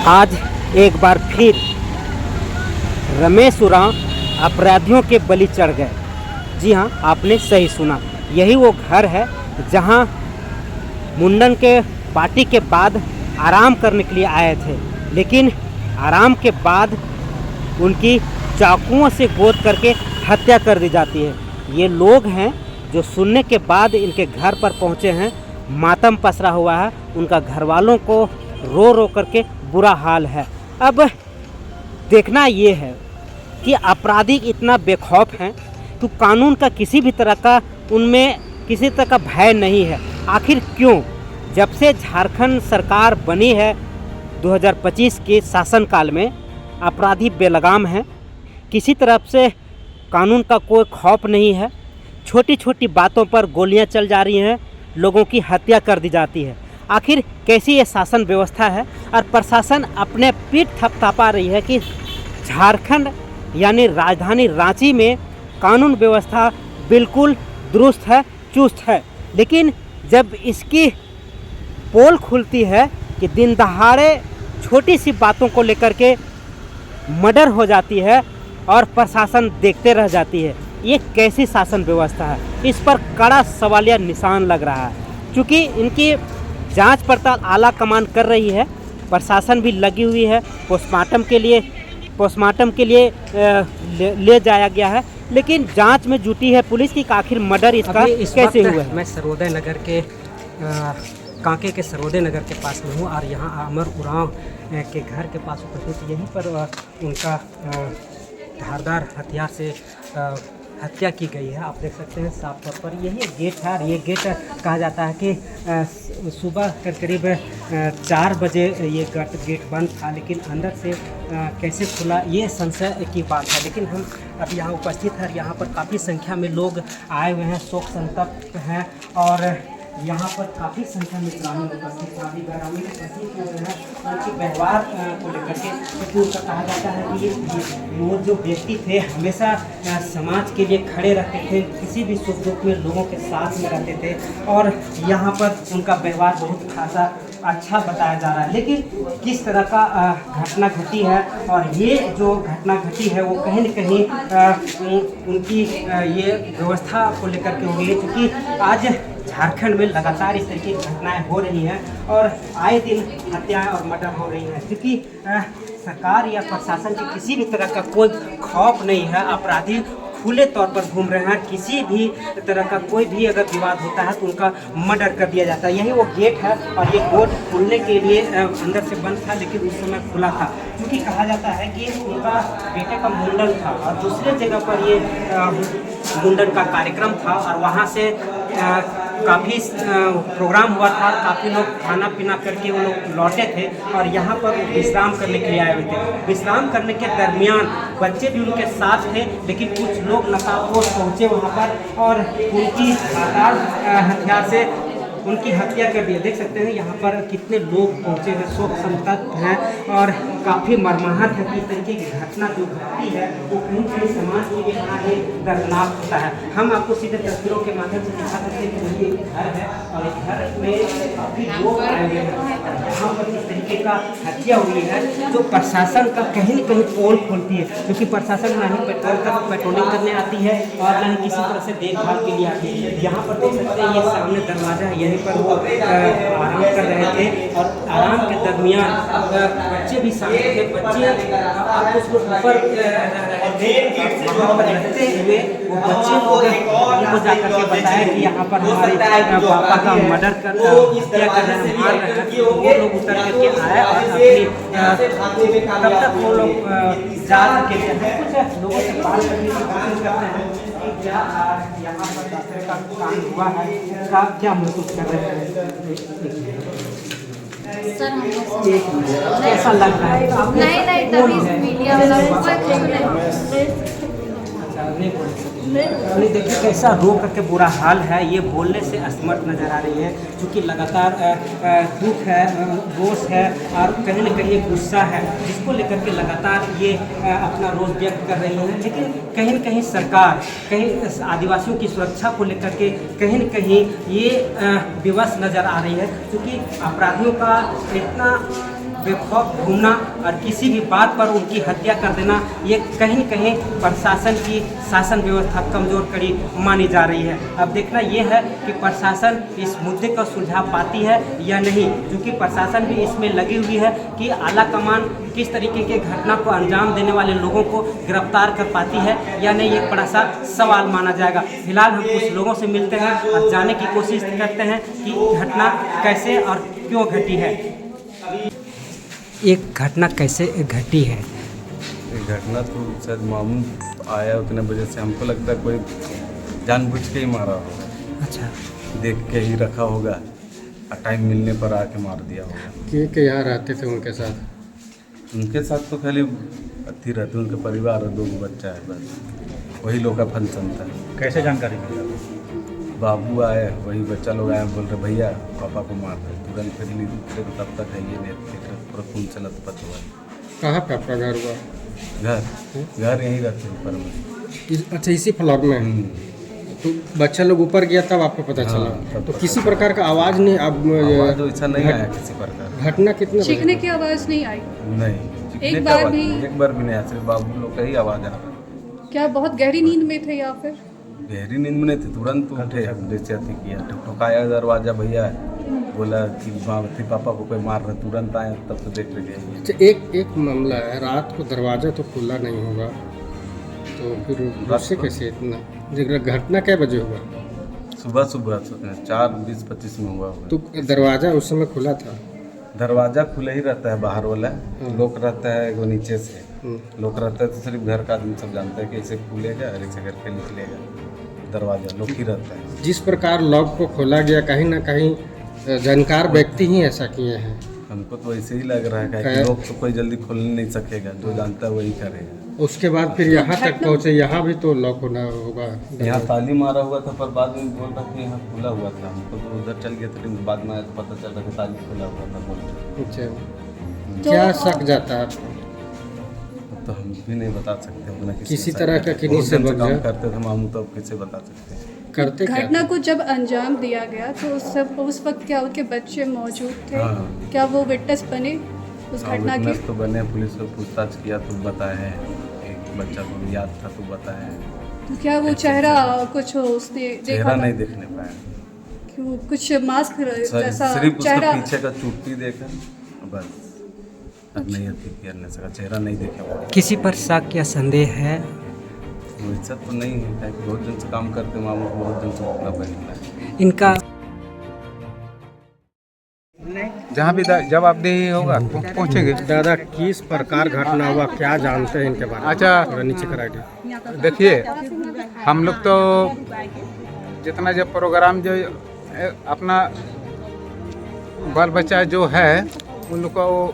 आज एक बार फिर रमेश उरांव अपराधियों के बलि चढ़ गए। जी हाँ, आपने सही सुना। यही वो घर है जहाँ मुंडन के पार्टी के बाद आराम करने के लिए आए थे, लेकिन आराम के बाद उनकी चाकुओं से गोद करके हत्या कर दी जाती है। ये लोग हैं जो सुनने के बाद इनके घर पर पहुँचे हैं। मातम पसरा हुआ है, उनका घर वालों को रो रो करके बुरा हाल है। अब देखना ये है कि अपराधी इतना बेखौफ हैं तो कानून का किसी भी तरह का उनमें किसी तरह का भय नहीं है। आखिर क्यों? जब से झारखंड सरकार बनी है 2025 के शासनकाल में अपराधी बेलगाम हैं, किसी तरफ से कानून का कोई खौफ नहीं है। छोटी छोटी बातों पर गोलियां चल जा रही हैं, लोगों की हत्या कर दी जाती है। आखिर कैसी ये शासन व्यवस्था है? और प्रशासन अपने पीठ थपथपा रही है कि झारखंड यानी राजधानी रांची में कानून व्यवस्था बिल्कुल दुरुस्त है, चुस्त है। लेकिन जब इसकी पोल खुलती है कि दिन दहाड़े छोटी सी बातों को लेकर के मर्डर हो जाती है और प्रशासन देखते रह जाती है, ये कैसी शासन व्यवस्था है? इस पर कड़ा सवालिया निशान लग रहा है। क्योंकि इनकी जांच पड़ताल आला कमान कर रही है, प्रशासन भी लगी हुई है। पोस्टमार्टम के लिए ले जाया गया है, लेकिन जांच में जुटी है पुलिस की आखिर मर्डर इसका कैसे हुआ है। मैं सर्वोदय नगर के कांके के सर्वोदय नगर के पास में हूँ और यहाँ अमर उरांव के घर के पास उपस्थित, यहीं पर उनका धारदार हथियार से हत्या की गई है। आप देख सकते हैं साफ तौर पर यही गेट है और ये गेट कहा जाता है कि सुबह के करीब 4 बजे ये गेट बंद था, लेकिन अंदर से कैसे खुला ये संशय की बात है। लेकिन हम अब यहाँ उपस्थित हैं, यहाँ पर काफ़ी संख्या में लोग आए हुए हैं, शोक संतप्त हैं और यहाँ पर काफ़ी संख्या में ग्रामीण उपस्थित हो रहे हैं। उनके व्यवहार को लेकर के, क्योंकि उनका कहा जाता है कि वो जो व्यक्ति थे हमेशा समाज के लिए खड़े रहते थे, किसी भी सुख दुख में लोगों के साथ में रहते थे और यहाँ पर उनका व्यवहार बहुत खासा अच्छा बताया जा रहा है। लेकिन किस तरह का घटना घटी है और ये जो घटना घटी है वो कहीं न कहीं उनकी ये व्यवस्था को लेकर के हुई है, क्योंकि आज झारखंड में लगातार इस तरीके की घटनाएं हो रही हैं और आए दिन हत्याएं और मर्डर हो रही हैं, क्योंकि सरकार या प्रशासन के किसी भी तरह का कोई खौफ नहीं है। अपराधी खुले तौर पर घूम रहे हैं, किसी भी तरह का कोई भी अगर विवाद होता है तो उनका मर्डर कर दिया जाता है। यही वो गेट है और ये गेट खुलने के लिए अंदर से बंद था, लेकिन उस समय खुला था, क्योंकि कहा जाता है कि उनका बेटे का मुंडन था और दूसरे जगह पर ये मुंडन का कार्यक्रम था और वहाँ से काफ़ी प्रोग्राम हुआ था, काफ़ी लोग खाना पीना करके वो लोग लौटे थे और यहाँ पर विश्राम करने के लिए आए हुए थे। विश्राम करने के दरमियान बच्चे भी उनके साथ थे, लेकिन कुछ लोग नकाबपोश पहुँचे वहाँ पर और उनकी धारदार हथियार से उनकी हत्या कर दी। देख सकते हैं यहाँ पर कितने लोग पहुँचे हैं, शोक संतप्त हैं और काफ़ी मर्माहत है कि इस तरीके की घटना जो घटती है वो कहीं कहीं समाज के लिए बड़ा ही दर्दनाक होता है। हम आपको सीधे तस्वीरों के माध्यम से दिखा सकते हैं कि ये घर है और इस घर में काफ़ी लोग आए हुए हैं। यहाँ पर इस तरीके का हत्या हुई है जो प्रशासन का कहीं न कहीं पोल खोलती है, क्योंकि प्रशासन ना ही पेट्रोलिंग करने आती है और ना ही किसी तरह से देखभाल के लिए आती है। यहाँ पर देख सकते हैं ये सामने दरवाजा है, यहीं पर वो आराम कर रहे थे और आराम के दरमियान बच्चे भी सामने थे। बच्चे आप कुछ लोग ऊपर रहते हुए वो बच्चे उनको जाकर के बताया कि यहाँ पर हमारे पापा का मर्डर कर हत्या कर रहे हैं, मार रहे हैं। वो लोग उतर करके आए और अपनी तब तक वो लोग जा सके थे। कुछ लोगों से बात करने की कोशिश करते हैं कि क्या यहाँ पर इस तरह का काम हुआ है, इसका क्या महसूस कर रहे हैं सर? कैसा लग रहा है? नहीं तभी मीडिया वाला नहीं देखिए कैसा रो करके बुरा हाल है, ये बोलने से असमर्थ नज़र आ रही है, क्योंकि लगातार दुख है, रोष है और कहीं न कहीं गुस्सा है, जिसको लेकर के लगातार ये अपना रोष व्यक्त कर रही है। लेकिन कहीं न कहीं सरकार कहीं आदिवासियों की सुरक्षा को लेकर के कहीं न कहीं ये विवश नज़र आ रही है, क्योंकि अपराधियों का इतना बेखौफ घूमना और किसी भी बात पर उनकी हत्या कर देना, ये कहीं न कहीं प्रशासन की शासन व्यवस्था कमज़ोर कड़ी मानी जा रही है। अब देखना ये है कि प्रशासन इस मुद्दे का सुलझा पाती है या नहीं, क्योंकि प्रशासन भी इसमें लगी हुई है कि आला कमान किस तरीके के घटना को अंजाम देने वाले लोगों को गिरफ्तार कर पाती है या नहीं, एक बड़ा सा सवाल माना जाएगा। फिलहाल हम कुछ लोगों से मिलते हैं और जानने की कोशिश करते हैं कि घटना कैसे और क्यों घटी है। एक घटना कैसे घटी है? ये घटना तो शायद मामू आया उतने बजे से, हमको लगता है कोई जानबूझ के ही मारा होगा, अच्छा, देख के ही रखा होगा और टाइम मिलने पर आके मार दिया होगा। के यहाँ रहते थे उनके साथ? उनके साथ तो खाली अति रहते, उनके परिवार और 2 बच्चा है, बस वही लोग का फंक्शन था। कैसे जानकारी मिला? बाबू आए, वही बच्चा लोग आए, बोल रहे भैया पापा को मार रहे, तुरंत फिर ली फिर तब तक है ये पूरा खून से लथपथ हुआ। कहाँ पे आपका घर हुआ? घर यहीं रहते ऊपर में। अच्छा, इसी फ्लोर में? तो बच्चा लोग ऊपर गया तब आपको पता हाँ, चला? तब तो पता किसी चला। प्रकार का आवाज़ नहीं? अब आवाज़ ऐसा नहीं आया किसी प्रकार। घटना कितने बजे? चीखने की आवाज नहीं आई। नहीं, चीखने एक की बार आवाज़ भी? नहीं, एक बार भी नहीं आया, सिर्फ बाबू लोग का ही आवाज़ आ रहा। क्या बहुत गहरी नींद में थे या फिर? गहरी नींद में नहीं थे, तुरंत उठे, हम जैसे अति किया, ठुकाया दरवाजा, भैया बोला कि पापा को कोई मार रहा, तुरंत आए, तब तो देख रहे हैं। अच्छा, एक मामला है, रात को दरवाज़ा तो खुला नहीं होगा, तो फिर उससे कैसे इतना? घटना कै बजे हुआ? सुबह 4:20-25 में हुआ होगा। तो दरवाज़ा उस समय खुला था? दरवाजा खुला ही रहता है बाहर वाला, लोक रहता है वो नीचे से, लोक रहता है तो सिर्फ घर का आदमी सब जानता है कि ऐसे खुलेगा और ऐसे करके निकलेगा, दरवाजा लोक ही रहता है। जिस प्रकार लॉक को खोला गया, कहीं ना कहीं जानकार व्यक्ति ही ऐसा किए हैं। हमको तो ऐसे ही लग रहा है कि लोग तो कोई जल्दी खोल नहीं सकेगा, जो जानता है वही करेगा। उसके बाद फिर यहाँ तक पहुँचे, यहाँ भी तो लॉक होना होगा। यहाँ ताली मारा हुआ था, पर बाद में बोल रहा कि यहाँ खुला हुआ था, हमको तो उधर चल गया था, लेकिन बाद में पता चल रहा कि ताली खुला हुआ था बोल रहे। अच्छा, क्या शक जाता है आपको? तो हम भी नहीं बता सकते अपना किसी तरह का किन्हीं से बच काम जाए? करते थे मामू, तो अब कैसे बता सकते हैं। करते क्या घटना थे? को जब अंजाम दिया गया तो उस वक्त क्या उनके बच्चे मौजूद थे? हाँ। क्या वो विटनेस बने उस घटना के? विटनेस तो बने, पुलिस को पूछताछ किया तो बताए हैं, एक बच्चा को याद था तो बताए हैं। तो क्या वो चेहरा कुछ उसने देखा चेहरा था? नहीं देखने पाया, क्यों कुछ मास्क जैसा सिर्फ उसका चेहरा? पीछे का चुट्टी देखा बस, अब नहीं अति कर नहीं सका, चेहरा नहीं देखा। किसी पर शक या संदेह है? वैसा तो नहीं है, बहुत दिन से काम करते मामू, बहुत दिन से अपना बना है। इनका जहाँ भी जवाबदेही होगा पहुँचेंगे। दादा, किस प्रकार घटना हुआ, क्या जानते हैं इनके बारे में? अच्छा, थोड़ा नीचे कराइए। देखिए हम लोग तो जितना जो प्रोग्राम जो अपना बाल बच्चा जो है उन लोग को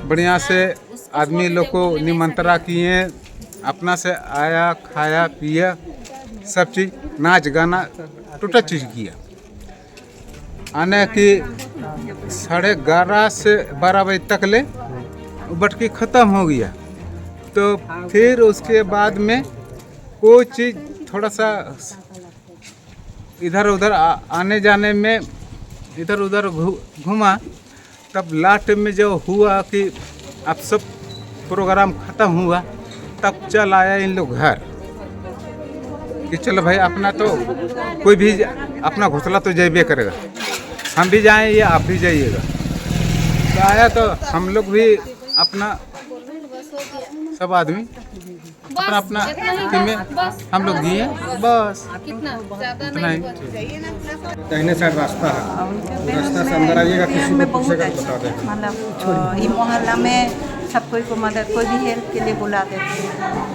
बढ़िया से आदमी लोग को निमंत्रण किए, अपना से आया, खाया पिया, सब चीज़, नाच गाना टोटल चीज़ किया। आने की 11:30 से 12 बजे तक ले बटकी ख़त्म हो गया। तो फिर उसके बाद में कोई चीज़ थोड़ा सा इधर उधर आने जाने में इधर उधर घूमा, तब लास्ट में जो हुआ कि अब सब प्रोग्राम ख़त्म हुआ, तब चल आया इन लोग घर कि चलो भाई अपना तो कोई भी अपना घोंसला तो जाइए करेगा, हम भी जाएं या आप भी जाइएगा। तो आया तो हम लोग भी अपना सब आदमी अपना अपना टीम में हम लोग दिए, बस इतना ही। दाहिने साइड रास्ता है, रास्ता से अंदर आइएगा, किसी को पूछेगा तो बता देगा। मतलब ये मोहल्ला में सब कोई को मदद, कोई भी हेल्प के लिए बुलाते थे,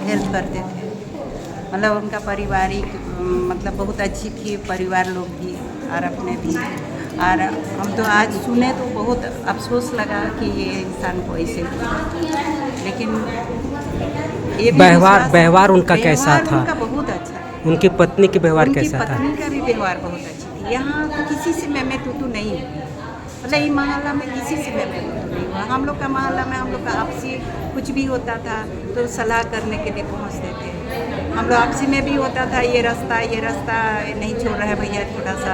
हेल्प करते थे। मतलब उनका पारिवारिक मतलब बहुत अच्छी थी, परिवार लोग भी और अपने भी। और हम तो आज सुने तो बहुत अफसोस लगा कि ये इंसान को ऐसे हुआ। लेकिन ये भी व्यवहार उनका कैसा था? उनका बहुत अच्छा था। उनकी पत्नी के व्यवहार कैसा था? पत्नी का भी व्यवहार बहुत अच्छी थी। यहाँ तो किसी से मैं तू नहीं हुई, मतलब ये मोहल्ला में किसी से मैं तू नहीं हुआ। हम लोग का मोहल्ला में हम लोग का आपसी कुछ भी होता था तो सलाह करने के लिए पहुँचते थे। हम लोग आपसी में भी होता था, ये रास्ता नहीं छोड़ रहा है भैया, थोड़ा सा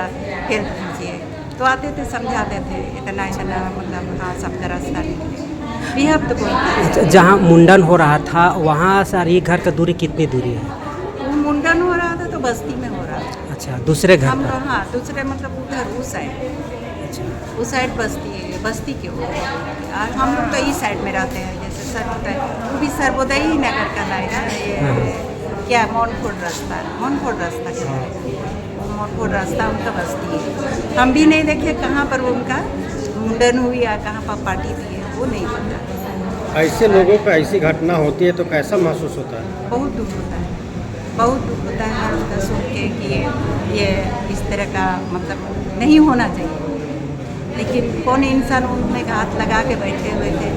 हेल्प कीजिए, तो आते थे, समझाते थे, इतना मतलब हाँ सबका रास्ता निकले। बेहद तो बोलते जहाँ मुंडन हो रहा था वहाँ से ये घर का दूरी कितनी दूरी है? वो मुंडन हो रहा था तो बस्ती में हो रहा था। अच्छा, दूसरे घर हम पर? लोग हाँ दूसरे मतलब उधर उस साइड, अच्छा, उस साइड बस्ती के हो। और हम लोग तो इस साइड में रहते हैं, जैसे सर्वोदय, वो भी सर्वोदय नगर का लाइन है ये। क्या मोनफोड़ रास्ता कहलाएगा, वो मोनफोड़ रास्ता उनका बस्ती है। हम भी नहीं देखे कहाँ पर उनका मुंडन हुई या कहाँ पर पार्टी थी, वो नहीं पता। ऐसे लोगों पर ऐसी घटना होती है तो कैसा महसूस होता है? बहुत दुख होता है, बहुत दुख होता है उनका सुन के कि ये इस तरह का मतलब नहीं होना चाहिए। लेकिन कौन इंसान उनमें हाथ लगा के बैठे हुए थे,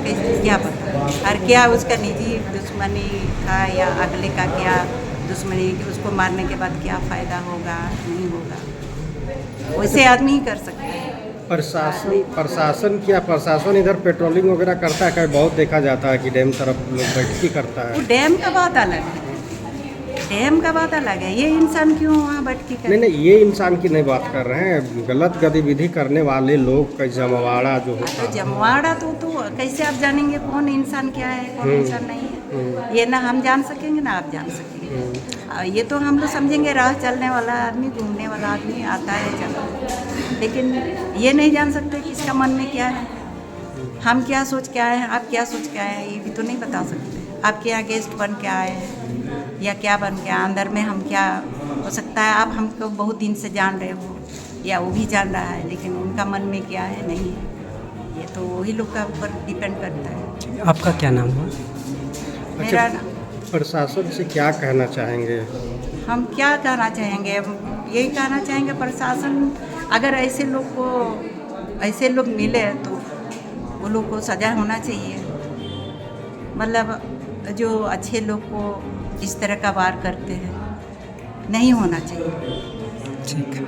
कैसे क्या पता, और क्या उसका निजी दुश्मनी था या अगले का क्या दुश्मनी कि उसको मारने के बाद क्या फ़ायदा होगा नहीं होगा, वैसे आदमी ही कर सकते हैं। प्रशासन इधर पेट्रोलिंग वगैरह करता है क्या? बहुत देखा जाता है कि डैम तरफ लोग बैठकी करता वो है। डैम का बात अलग है, डैम का बात अलग है, ये इंसान क्यों वहाँ बैठकी करे? नहीं, ये इंसान की नहीं बात कर रहे हैं, गलत गतिविधि करने वाले लोग का जमवाड़ा जो होता तो है। जमवाड़ा तो कैसे आप जानेंगे कौन इंसान क्या है कौन इंसान नहीं है? ये ना हम जान सकेंगे ना आप जान सकेंगे। ये तो हम लोग समझेंगे राह चलने वाला आदमी, घूमने वाला आदमी आता है चलता है, लेकिन ये नहीं जान सकते कि इसका मन में क्या है, हम क्या सोच के आए हैं, आप क्या सोच के आए हैं, ये भी तो नहीं बता सकते। आपके यहाँ गेस्ट बन के आए हैं या क्या बन के अंदर में हम क्या हो सकता है, आप हमको बहुत दिन से जान रहे हो या वो भी जान रहा है, लेकिन उनका मन में क्या है नहीं है, ये तो वही लोग का ऊपर डिपेंड करता है। आपका क्या नाम हुआ? मेरा प्रशासन से क्या कहना चाहेंगे? हम क्या कहना चाहेंगे, यही कहना चाहेंगे प्रशासन अगर ऐसे लोग मिले तो वो लोग को सज़ा होना चाहिए। मतलब जो अच्छे लोग को इस तरह का वार करते हैं नहीं होना चाहिए। ठीक है।